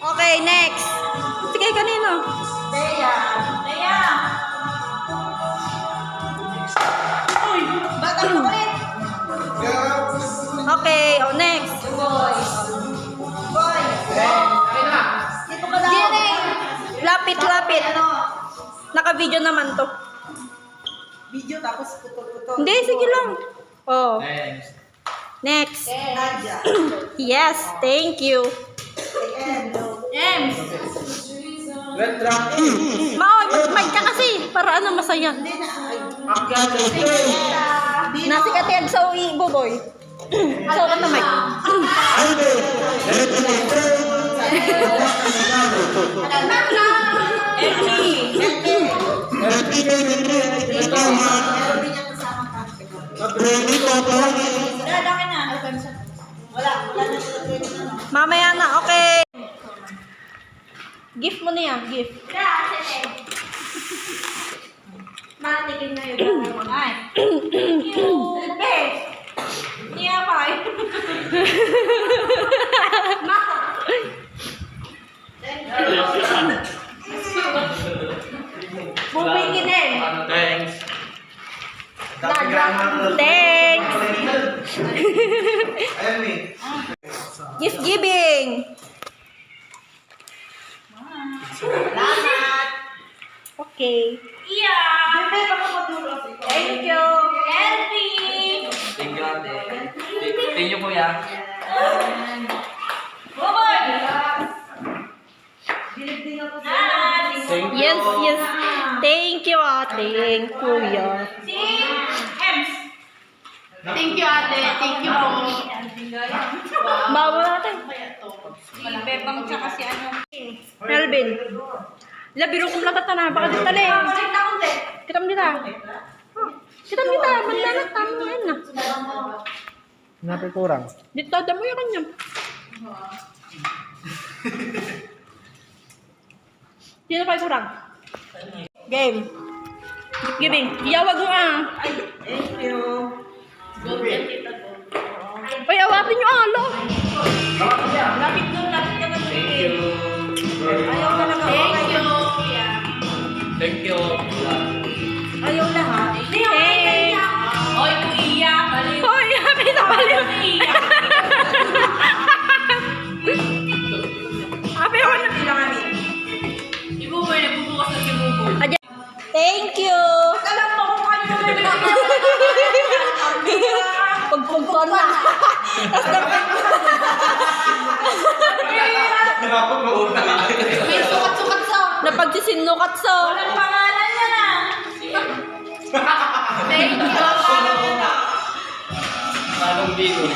Okay, next. Sige, kanino? Teya. Teya. Uy, bata mo ulit. Okay, next. Boy. Boy. Dito ka daw. DNA. Lapit. Naka-video naman to. Video tapos putol-putol. Hindi, sige lang. Oh. Next. Nadia. Yes, thank you. Ems. Mao, mag ka kasi para ano masaya. Nasi ka tiyag sa uwi, Buboy. So, ka na, Mike. Mamaya na, okay. Gift mo niya, gift. Matikin na yun. Ay. Cute. Best. Niya pa. Bubingin din. Thanks. Thanks. Gift giving. Salamat. Okay. Iya. Thank you. Henry. Thank you, ate. Thank you, kuya. Boboy. Thank you. Yes. Thank you, ate. Kuya. Si Ems. Thank you, ate. Thank you po. Bawa natin. Si Bebang tsaka si ano. Melvin. Labiro kong latat na. Baka ditali. Check na konti. Kita mo dita. Kita mo dita. Mandalat. Tama ngayon na. Kenapa kurang? Dito, damo yung kanya. Sino pa kurang? Game. Gift giving. Iyawag mo Thank you. Ay, awatin nyo alo. Lapit doon, lapit ka na. Thank you. Ayaw talaga. Thank you. Thank you. Ayaw lahat. Hindi ako Hey. Oy, kuya. Baliw. Hoy, happy na baliw. Happy ako na. Ibuboy, nagbubukas na si Buboy. Thank you. Alam mo kung ano naman Pagpagpon na. May sukat-sukat sa. Napagsisinnukat so. Walang pangalan yan ah. Thank you. Manong bigo.